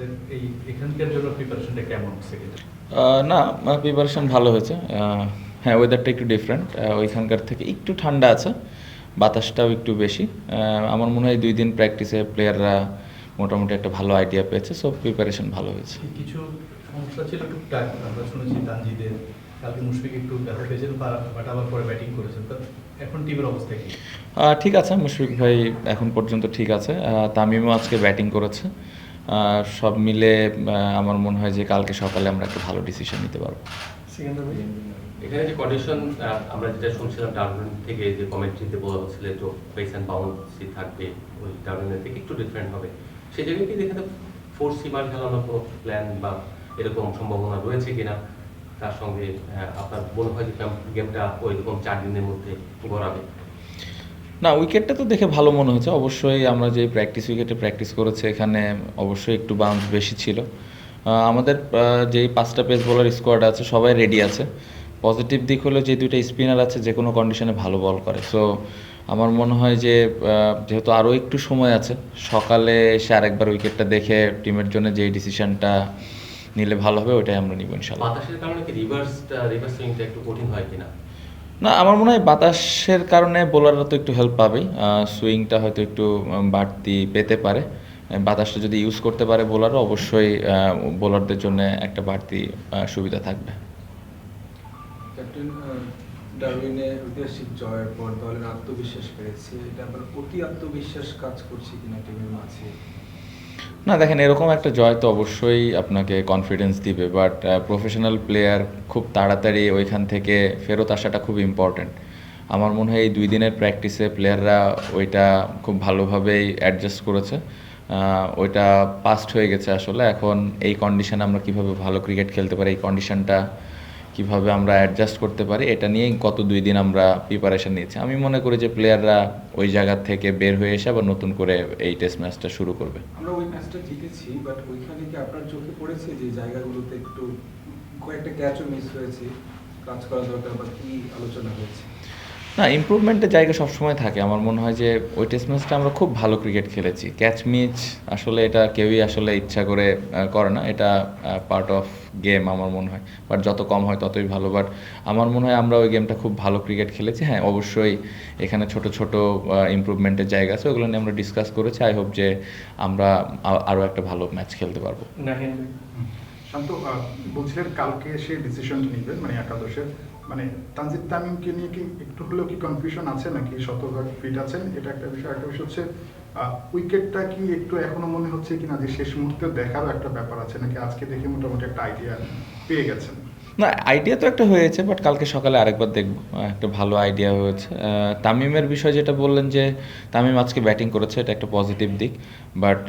আপনাদের এখানকার জন্য প্রিপারেশনটা কেমন সেকেন্ড? না, প্রিপারেশন ভালো হয়েছে। হ্যাঁ, ওয়েদারটা একটু ডিফারেন্ট। ওইখানকার থেকে একটু ঠান্ডা আছে, বাতাসটাও একটু বেশি। আমার মনে হয় 2 দিন প্র্যাকটিসে প্লেয়াররা মোটামুটি একটা ভালো আইডিয়া পেয়েছে, সো প্রিপারেশন ভালো হয়েছে। কিছু সমস্যা ছিল টুকটাক, আমরা শুনেছি তানজিদের কালকে মুশফিক একটু ব্যথা পেয়েছেন, বাট আবার পরে ব্যাটিং করেছেন, তো এখন টিমের অবস্থা কি? ঠিক আছে, মুশফিক ভাই এখন পর্যন্ত ঠিক আছে। তামিমও আজকে ব্যাটিং করেছে। সব মিলে আমার মনে হয় যে কালকে সকালে আমরা একটা ভালো ডিসিশন নিতে পারবো। এখানে যে কন্ডিশন আমরা যেটা শুনছিলাম ডারউইন থেকে, যে কমেন্ট্রিতে বলা হচ্ছিল একটু পেস অ্যান্ড বাউন্সি থাকবে, ওই ডারউইনের থেকে একটু ডিফারেন্ট হবে, সেই জায়গায় কি এখানে ফোর সিমার খেলানোর কোনো প্ল্যান বা এরকম সম্ভাবনা রয়েছে কিনা? তার সঙ্গে আপনার মনে হয় যে গেমটা ওই রকম 4 দিনের মধ্যে গড়াবে? না, উইকেটটা তো দেখে ভালো মনে হচ্ছে। অবশ্যই আমরা যে উইকেটে প্র্যাকটিস করেছি এখানে অবশ্যই একটু বাউন্স বেশি ছিল। আমাদের যেই 5টা পেস বোলার স্কোয়াড আছে সবাই রেডি আছে। পজিটিভ দিক হলো যে 2টা স্পিনার আছে যে কোনো কন্ডিশনে ভালো বল করে। সো আমার মনে হয় যে যেহেতু আরও একটু সময় আছে, সকালে এসে আরেকবার উইকেটটা দেখে টিমের জন্য যেই ডিসিশনটা নিলে ভালো হবে ওইটাই আমরা নিব ইনশাল্লাহ। বাতাসের কারণে কি রিভার্স সুইংটা একটু কঠিন হয় কিনা? না, আমার মনে হয় বাতাসের কারণে বোলাররা তো একটু হেল্প পাবেই। সুইংটা হয়তো একটু বাড়তি পেতে পারে। বাতাসটা যদি ইউজ করতে পারে বোলাররা, অবশ্যই বোলারদের জন্য একটা বাড়তি সুবিধা থাকবে। ক্যাপ্টেন, ডারউইনে ঐতিহাসিক জয়ের পর দলের আত্মবিশ্বাস পেয়েছে, এটা আবার অতি আত্মবিশ্বাস কাজ করছে কিনা টিমের মাঝে? না, দেখেন, এরকম একটা জয় তো অবশ্যই আপনাকে কনফিডেন্স দিবে, বাট প্রফেশনাল প্লেয়ার খুব তাড়াতাড়ি ওইখান থেকে ফেরত আসাটা খুব ইম্পর্ট্যান্ট। আমার মনে হয় এই 2 দিনের প্র্যাকটিসে প্লেয়াররা ওইটা খুব ভালোভাবেই অ্যাডজাস্ট করেছে। ওইটা পাস্ট হয়ে গেছে আসলে। এখন এই কন্ডিশনে আমরা কীভাবে ভালো ক্রিকেট খেলতে পারি, এই কন্ডিশনটা কীভাবে আমরা অ্যাডজাস্ট করতে পারি, এটা নিয়েই গত 2 দিন আমরা প্রিপারেশন নিয়েছি। আমি মনে করি যে প্লেয়াররা ওই জায়গা থেকে বের হয়ে এসে আবার নতুন করে এই টেস্ট ম্যাচটা শুরু করবে। আমরা ওই ম্যাচটা জিতেছি, বাট ওইখানে কি আপনার চোখে পড়েছে যে জায়গাগুলোতে একটু কয়েকটা ক্যাচও মিস হয়েছে, কাজ করা দরকার, বা কি আলোচনা হয়েছে? না, ইমপ্রুভমেন্টের জায়গা সবসময় থাকে। আমার মনে হয় যে ওই টেস্ট ম্যাচটা আমরা খুব ভালো ক্রিকেট খেলেছি। ক্যাচ মিস আসলে এটা কেউই আসলে ইচ্ছা করে করে না, এটা পার্ট অফ গেম আমার মনে হয়। বাট যত কম হয় ততই ভালো। বাট আমার মনে হয় আমরা ওই গেমটা খুব ভালো ক্রিকেট খেলেছি। হ্যাঁ, অবশ্যই এখানে ছোট ছোট ইমপ্রুভমেন্টের জায়গা আছে, ওগুলো নিয়ে আমরা ডিসকাস করেছি। আই হোপ যে আমরা আরও একটা ভালো ম্যাচ খেলতে পারবো। শান্ত, বলছিলেন কালকে সে ডিসিশনটা নেবেন, মানে একাদশের, মানে তানজিদ তামিমকে নিয়ে কি একটু হলেও কি কনফিউশন আছে নাকি শতভাগ ফিট আছেন, এটা একটা বিষয়। একটা বিষয় হচ্ছে উইকেটটা কি একটু এখনো মনে হচ্ছে কিনা যে শেষ মুহূর্তে দেখারও একটা ব্যাপার আছে, নাকি আজকে দেখে মোটামুটি একটা আইডিয়া পেয়ে গেছেন? না, আইডিয়া তো একটা হয়েছে, বাট কালকে সকালে আরেকবার দেখব। একটা ভালো আইডিয়া হয়েছে। তামিমের বিষয় যেটা বললেন যে তামিম আজকে ব্যাটিং করেছে, এটা একটা পজিটিভ দিক। বাট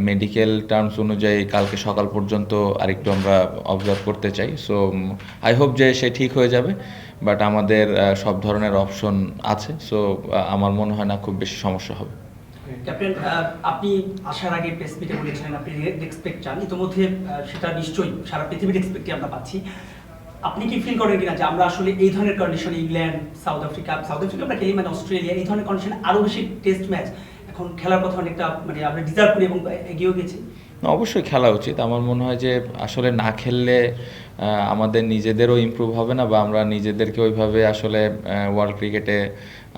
মেডিকেল টার্মস অনুযায়ী কালকে সকাল পর্যন্ত আরেকটু আমরা অবজার্ভ করতে চাই। সো আই হোপ যে সে ঠিক হয়ে যাবে। বাট আমাদের সব ধরনের অপশন আছে। সো আমার মনে হয় না খুব বেশি সমস্যা হবে। ক্যাপ্টেন, আপনি আসার আগে প্রেস মিটে বলেছিলেন আপনি রেসপেক্ট চান, ইতিমধ্যে সেটা নিশ্চয়ই সারা পৃথিবীর রেসপেক্টই আমরা পাচ্ছি। আপনি কি ফিল করেন কিনা যে আমরা আসলে এই ধরনের কন্ডিশনে ইংল্যান্ড, সাউথ আফ্রিকা আমরা খেলি, মানে অস্ট্রেলিয়া, এই ধরনের কন্ডিশনে আরও বেশি টেস্ট ম্যাচ এখন খেলার কথা অনেকটা মানে আমরা ডিজার্ভ করি এবং এগিয়েও গেছি? অবশ্যই খেলা উচিত। আমার মনে হয় যে আসলে না খেললে আমাদের নিজেদেরও ইমপ্রুভ হবে না, বা আমরা নিজেদেরকে ওইভাবে আসলে ওয়ার্ল্ড ক্রিকেটে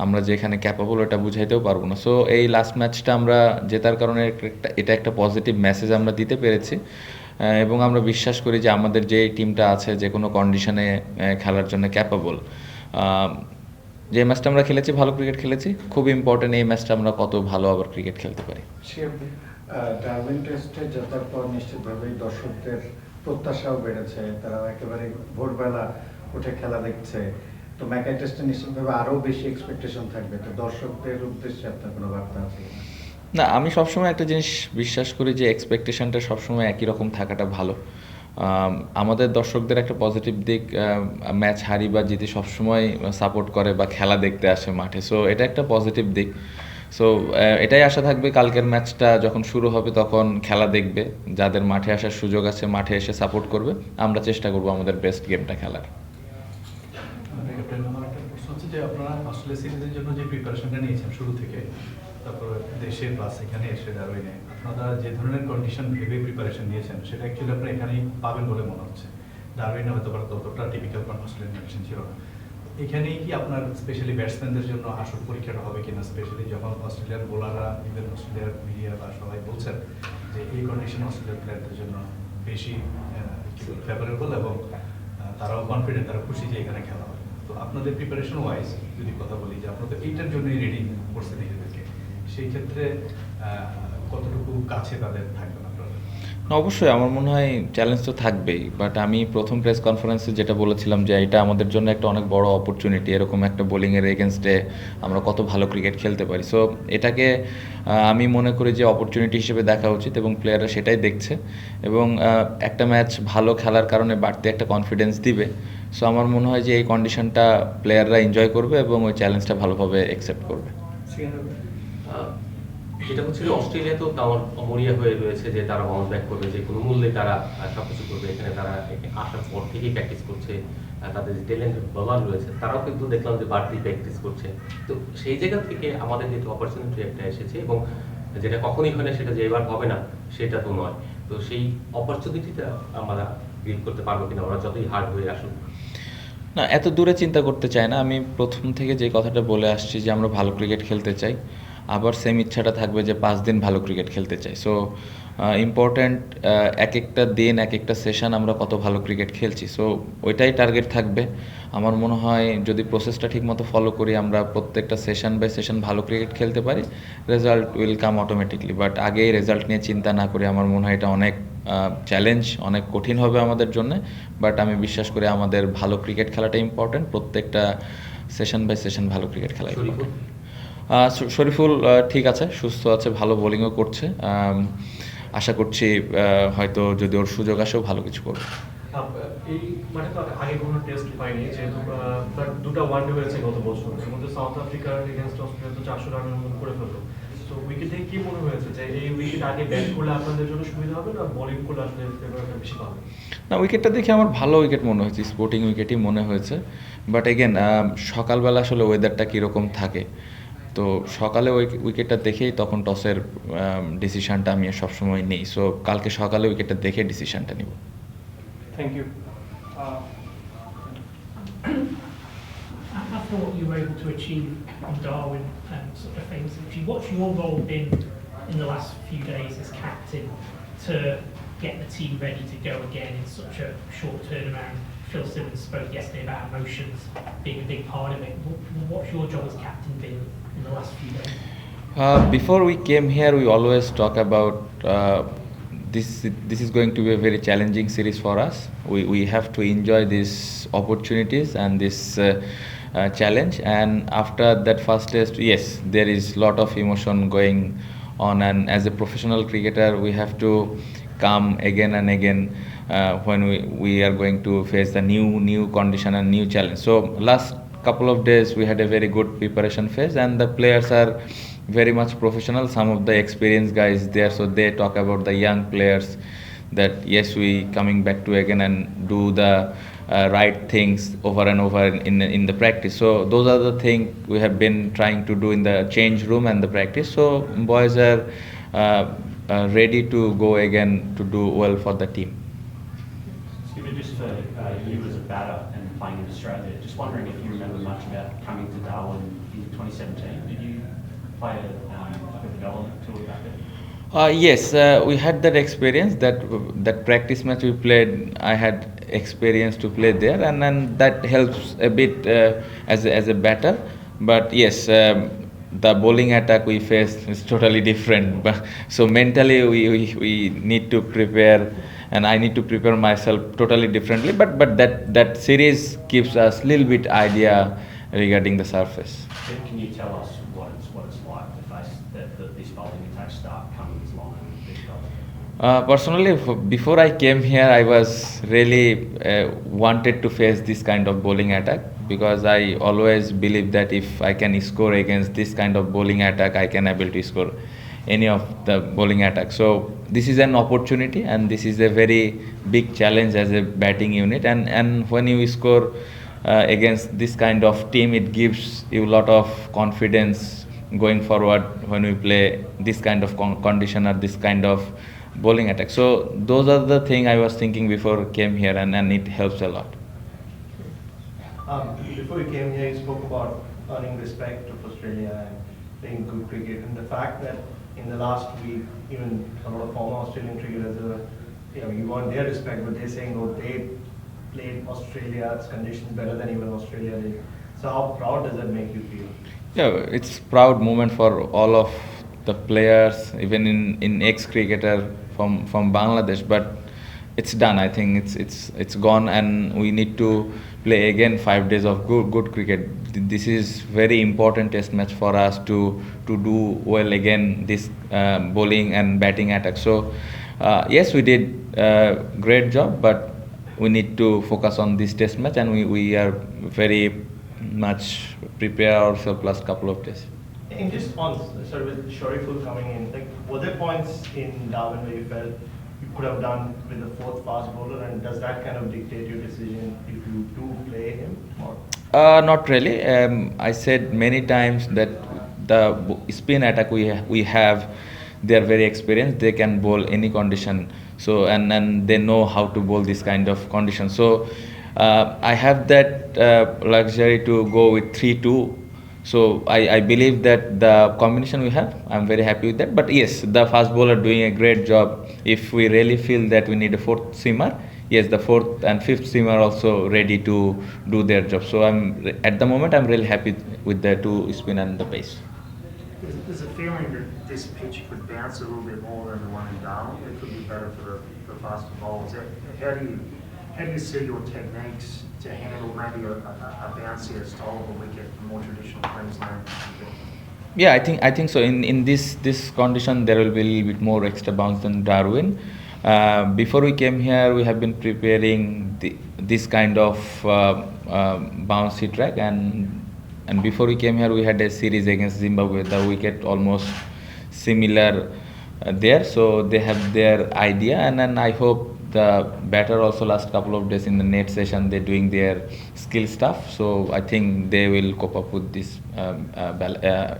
আমরা যেখানে ক্যাপাবল ওটা বুঝাইতেও পারবো না। সো এই লাস্ট ম্যাচটা আমরা জেতার কারণে এটা একটা পজিটিভ মেসেজ আমরা দিতে পেরেছি, এবং আমরা বিশ্বাস করি যে আমাদের যে টিমটা আছে যে কোনো কন্ডিশনে খেলার জন্য ক্যাপাবল। যে ম্যাচটা আমরা খেলেছি, ভালো ক্রিকেট খেলেছি, খুব ইম্পর্টেন্ট এই ম্যাচটা আমরা কত ভালো আবার ক্রিকেট খেলতে পারি। ডারউইন টেস্টে জেতার পর নিশ্চিতভাবেই দর্শকদের প্রত্যাশাও বেড়েছে, তারা একেবারে ভোরবেলা উঠে খেলা দেখছে। তো ম্যাকাই টেস্টে নিশ্চিতভাবে আরও বেশি এক্সপেকটেশন থাকবে। তো দর্শকদের উদ্দেশ্যে আপনার কোনো বার্তা আছে? না, আমি সবসময় একটা জিনিস বিশ্বাস করি যে এক্সপেকটেশনটা সবসময় একই রকম থাকাটা ভালো। আমাদের দর্শকদের একটা পজিটিভ দিক, ম্যাচ হারি বা জিতে সবসময় সাপোর্ট করে বা খেলা দেখতে আসে মাঠে। সো এটা একটা পজিটিভ দিক। সো এটাই আশা থাকবে, কালকের ম্যাচটা যখন শুরু হবে তখন খেলা দেখবে, যাদের মাঠে আসার সুযোগ আছে মাঠে এসে সাপোর্ট করবে। আমরা চেষ্টা করব আমাদের বেস্ট গেমটা খেলার। আমার একটা প্রশ্ন হচ্ছে যে আপনারা অস্ট্রেলিয়া সিরিজের জন্য যে প্রিপারেশনটা নিয়েছেন শুরু থেকে, তারপর দেশে প্লাস এখানে এসে ডারউইনে আপনারা যে ধরনের কন্ডিশন ভেবে প্রিপারেশন নিয়েছেন সেটা অ্যাকচুয়ালি আপনারা এখানেই পাবেন বলে মনে হচ্ছে। ডারউইনে হয়তো বা ততটা টিপিক্যাল অস্ট্রেলিয়ান কন্ডিশন ছিল না। এখানেই কি আপনার স্পেশালি ব্যাটসম্যানদের জন্য আসল পরীক্ষাটা হবে কিনা, স্পেশালি যখন অস্ট্রেলিয়ার বোলাররা ইভেন অস্ট্রেলিয়ার মিডিয়া বা সবাই বলছেন যে এই কন্ডিশন অস্ট্রেলিয়ার প্লেয়ারদের জন্য বেশি ফেভারেবল এবং তারাও কনফিডেন্ট, তারা খুশি যে এখানে খেলা হবে। তো আপনাদের প্রিপারেশন ওয়াইজ যদি কথা বলি যে আপনাদের এইটার জন্যই রেডি করছে নিজেদেরকে, সেই ক্ষেত্রে কতটুকু কাছে তাদের থাকবেন আপনারা? না, অবশ্যই আমার মনে হয় চ্যালেঞ্জ তো থাকবেই, বাট আমি প্রথম প্রেস কনফারেন্সে যেটা বলেছিলাম যে এটা আমাদের জন্য একটা অনেক বড় অপরচুনিটি, এরকম একটা বোলিংয়ের এগেনস্টে আমরা কত ভালো ক্রিকেট খেলতে পারি। সো এটাকে আমি মনে করি যে অপরচুনিটি হিসেবে দেখা উচিত এবং প্লেয়াররা সেটাই দেখছে এবং একটা ম্যাচ ভালো খেলার কারণে বাড়তি একটা কনফিডেন্স দিবে। সো আমার মনে হয় যে এই কন্ডিশনটা প্লেয়াররা এনজয় করবে এবং ওই চ্যালেঞ্জটা ভালোভাবে অ্যাকসেপ্ট করবে। যেটা হচ্ছে যে অস্ট্রেলিয়া তো তার অমরিয়া হয়ে রয়েছে যে তারা বাউন্স ব্যাক করবে, যে কোনো মূল্যে তারা সবকিছু করবে। এখানে তারা আসার পর থেকেই প্র্যাকটিস করছে, তাদের যে ট্যালেন্টেড বোলার রয়েছে তারাও কিন্তু দেখলাম যে বাড়তি প্র্যাকটিস করছে। তো সেই জায়গা থেকে আমাদের যেহেতু অপরচুনিটি একটা এসেছে এবং যেটা কখনই হয় না সেটা যে এবার হবে না সেটা তো নয়, তো সেই অপরচুনিটিটা আমরা গ্রিপ করতে পারবো কিনা, ওরা যতই হার্ড হয়ে আসুক। না, এত দূরে চিন্তা করতে চাই না। আমি প্রথম থেকে যে কথাটা বলে আসছি যে আমরা ভালো ক্রিকেট খেলতে চাই, আবার সেম ইচ্ছাটা থাকবে যে 5 দিন ভালো ক্রিকেট খেলতে চাই। সো ইম্পর্ট্যান্ট এক একটা দিন এক একটা সেশন আমরা কত ভালো ক্রিকেট খেলছি, সো ওইটাই টার্গেট থাকবে। আমার মনে হয় যদি প্রসেসটা ঠিকমতো ফলো করি, আমরা প্রত্যেকটা সেশন বাই সেশন ভালো ক্রিকেট খেলতে পারি, result will come automatically. But আগেই রেজাল্ট নিয়ে চিন্তা না করে আমার মনে হয় এটা অনেক চ্যালেঞ্জ, অনেক কঠিন হবে আমাদের জন্য। বাট আমি বিশ্বাস করি আমাদের ভালো ক্রিকেট খেলাটা ইম্পর্ট্যান্ট, প্রত্যেকটা সেশন বাই সেশন ভালো ক্রিকেট খেলা ইম্পর্ট্যান্ট। শরীফুল ঠিক আছে, সুস্থ আছে, ভালো বোলিংও করছে। আশা করছি হয়তো যদি ওর সুযোগ আসেও ভালো কিছু করবে। এই মানে তো আগে কোনো টেস্ট হয়নি, যেহেতু বাট দুটো ওয়ানডে হয়েছে গত বছর, এর মধ্যে সাউথ আফ্রিকার এগেনস্ট অস্ট্রেলিয়া তো 400 রানের মতো করে ফেললো। তো উইকেট থেকে কি মনে হয়েছে যে এই উইকেট আগে ব্যাট করলে আপনাদের জন্য সুবিধা হবে না বোলিং করলে আসলে ফেভারটা বেশি পাবে? না, উইকেটটা দেখে আমার ভালো উইকেট মনে হয়েছে, স্পোর্টিং উইকেটই মনে হয়েছে। বাট এগেন সকালবেলা আসলে ওয়েদারটা কীরকম থাকে, তো সকালে ওই উইকেটটা দেখেই তখন টসের ডিসিশানটা আমি সবসময় নিই। সো কালকে সকালে উইকেটটা দেখে ডিসিশানটা নিব। Thank you. After what you were able to achieve in Darwin and sort of things, what's your role been in the last few days as captain to get the team ready to go again in such a short turnaround? Phil Simmons spoke yesterday about emotions being a big part of it. What's your job as captain been in the last few days? Before we came here, we always talk about this is going to be a very challenging series for us. We have to enjoy these opportunities and this challenge. And after that first test, yes, there is lot of emotion going on, and as a professional cricketer, we have to come again and again when we are going to face the new condition and new challenge. So last couple of days we had a very good preparation phase, and the players are very much professional. Some of the experienced guys there, so they talk about the young players that yes, we coming back to again and do the right things over and over in the practice. So those are the things we have been trying to do in the change room and the practice. So boys are ready to go again to do well for the team. Stephen, just for you as a batter and playing in Australia, just wondering if you remember much about coming to Darwin in 2017. Did you play a development tour back then? Yes, we had that experience, that practice match we played. I had experience to play there, and then that helps a bit as a batter. But yes, the bowling attack we face is totally different. But so mentally we need to prepare, and I need to prepare myself totally differently. But that series gives us little bit idea regarding the surface. Can you tell us what it's like to face this bowling attack start coming as long and this bowling? Personally, before I came here, I was really wanted to face this kind of bowling attack, because I always believe that if I can score against this kind of bowling attack, I can able to score any of the bowling attack. So this is an opportunity, and this is a very big challenge as a batting unit. And when you score against this kind of team, it gives you a lot of confidence going forward when we play this kind of condition or this kind of bowling attack. So those are the thing I was thinking before came here, and it helps a lot. Before you came here, you spoke about earning respect of Australia and playing good cricket, and the fact that in the last week, even a lot of former Australian cricketers, you want their respect, but they're saying, oh, they played Australia's conditions better than even Australia did. So how proud does that make you feel? Yeah, it's proud moment for all of the players, even in ex-cricketer from Bangladesh. But it's done. I think it's gone, and we need to play again 5 days of good cricket. This is very important test match for us to do well again this bowling and batting attack. So yes, we did a great job, but we need to focus on this test match, and we are very much prepare ourselves last couple of days. And just on, sorry, with Shariful coming in, like, were there points in Darwin where you felt you could have done with the fourth fast bowler, and does that kind of dictate your decision if you do play him? Or? Not really. I said many times that the spin attack we have, they are very experienced. They can bowl any condition. So and they know how to bowl this kind of condition. So I have that luxury to go with 3-2. So I believe that the combination we have, I'm very happy with that. But yes, the fast bowler doing a great job. If we really feel that we need a fourth seamer, yes, the fourth and fifth seamer also ready to do their job. So at the moment I'm really happy with the 2 spin and the pace. There's a feeling that this pitch could bounce a little bit more than the one in Darwin. It could be better for the faster bowlers. How do you see your techniques to handle maybe a bouncier style of a wicket, a more traditional Queensland cricket? Yeah, I think so. In this condition, there will be a little bit more extra bounce than Darwin. Before we came here, we have been preparing this kind of bouncy track, and before we came here, we had a series against Zimbabwe. The wicket almost similar there, so they have their idea, and then I hope the batter also last couple of days in the net session they're doing their skill stuff. So I think they will cope up with this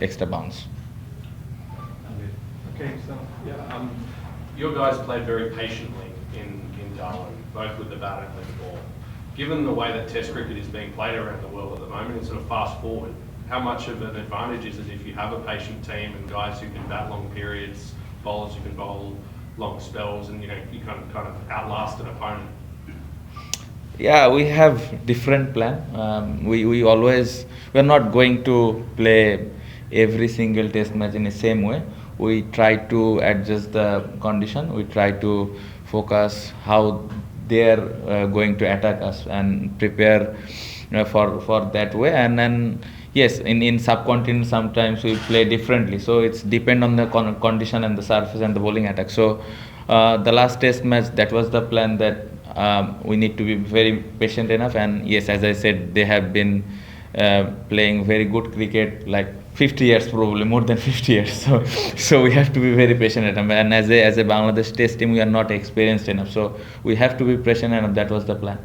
extra bounce. Okay, so your guys played very patiently in Darwin, both with the bat and with the ball. Given the way that Test cricket is being played around the world at the moment, and sort of fast forward, how much of an advantage is it if you have a patient team and guys who can bat long periods, bowlers who can bowl long spells, and you kind of outlast an opponent? Yeah, we have different plan. We're not going to play every single test match in the same way. We try to adjust the condition. We try to focus how they're going to attack us and prepare for that way. And then yes, in subcontinent sometimes we play differently. So it's depend on the condition and the surface and the bowling attack. So the last test match, that was the plan, that we need to be very patient enough. And yes, as I said, they have been playing very good cricket, like 50 years, probably more than 50 years. So we have to be very patient enough. And as a Bangladesh test team, we are not experienced enough. So we have to be patient enough. That was the plan.